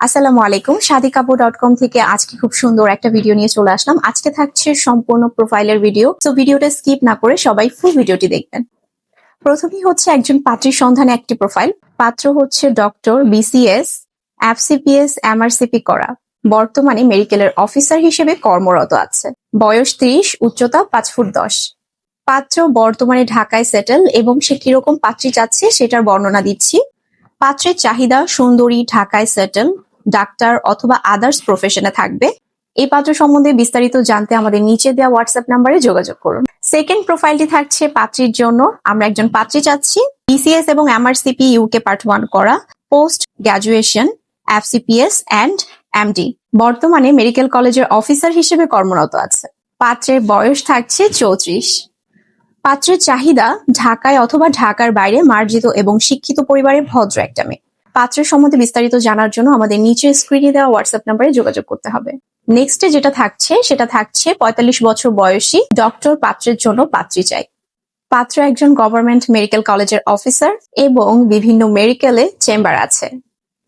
আসসালামু আলাইকুম, shadikapu.com থেকে আজকে খুব সুন্দর একটা ভিডিও নিয়ে চলে আসলাম। আজকে থাকছে সম্পূর্ণ প্রোফাইলের ভিডিও, তো ভিডিওটা স্কিপ না করে সবাই ফুল ভিডিওটি দেখবেন। প্রথমেই হচ্ছে একজন পাত্রীর সন্ধানে একটি প্রোফাইল। পাত্র হচ্ছে ডক্টর, বিসিএস, এফসিপিএস, এমআরসিপি করা, বর্তমানে মেডিকেলের অফিসার হিসেবে কর্মরত আছে। বয়স 30, উচ্চতা 5 ফুট 10। পাত্র বর্তমানে ঢাকায় সেটেল এবং সে কিরকম পাত্রী চাচ্ছে সেটার বর্ণনা দিচ্ছি। পাত্রের চাহিদা সুন্দরী, ঢাকায় সেটেল, ডাক্তার অথবা আদার্স প্রফেশনে থাকবে। এই পাত্র সম্বন্ধে বিস্তারিত জানতে আমাদের নিচে দেওয়া হোয়াটসঅ্যাপ নাম্বারে যোগাযোগ করুন। সেকেন্ড প্রোফাইলটি থাকছে পাত্রীর জন্য। আমরা একজন পাত্রী চাচ্ছি, বিসিএস এবং এমআরসিপি ইউকে পার্ট 1 করা, post graduation, FCPS and MD, বর্তমানে মেডিকেল কলেজের অফিসার হিসেবে কর্মরত আছে। পাত্রের বয়স থাকছে 34। পাত্রের চাহিদা ঢাকায় অথবা ঢাকার বাইরে মার্জিত এবং শিক্ষিত পরিবারের ভদ্র একটা মেয়ে। পাত্রের সম্বন্ধে বিস্তারিত জানার জন্য আমাদের নিচে স্ক্রিনে দেওয়া হোয়াটসঅ্যাপ নাম্বারে যোগাযোগ করতে হবে। নেক্সটে যেটা থাকছে সেটা থাকছে 45 বছর বয়সী ডক্টর পাত্রের জন্য পাত্রী চাই। পাত্র একজন গভর্নমেন্ট মেডিকেল কলেজের অফিসার এবং বিভিন্ন মেডিকেলে চেম্বার আছে।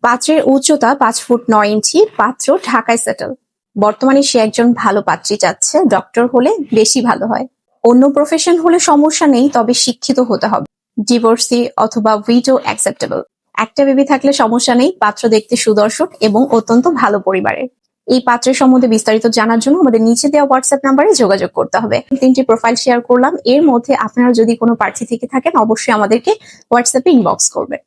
পাত্রের উচ্চতা 5 ফুট 9 ইঞ্চি। পাত্র ঢাকায় সেটেল। বর্তমানে সে একজন ভালো পাত্রী চাচ্ছে, ডক্টর হলে বেশি ভালো হয়। অন্য প্রফেশন হলে সমস্যা নেই, তবে শিক্ষিত হতে হবে। ডিভোর্সি অথবা উইডো অ্যাকসেপ্টেবল। একটা বেবি থাকলে সমস্যা নেই। পাত্র দেখতে সুদর্শন এবং অত্যন্ত ভালো পরিবারের। এই পাত্রের সম্বন্ধে বিস্তারিত জানার জন্য আমাদের নিচে দেওয়া হোয়াটসঅ্যাপ নাম্বারে যোগাযোগ করতে হবে। 3টি প্রোফাইল শেয়ার করলাম, এর মধ্যে আপনারা যদি কোনো প্রার্থী থেকে থাকেন অবশ্যই আমাদেরকে হোয়াটসঅ্যাপে ইনবক্স করবেন।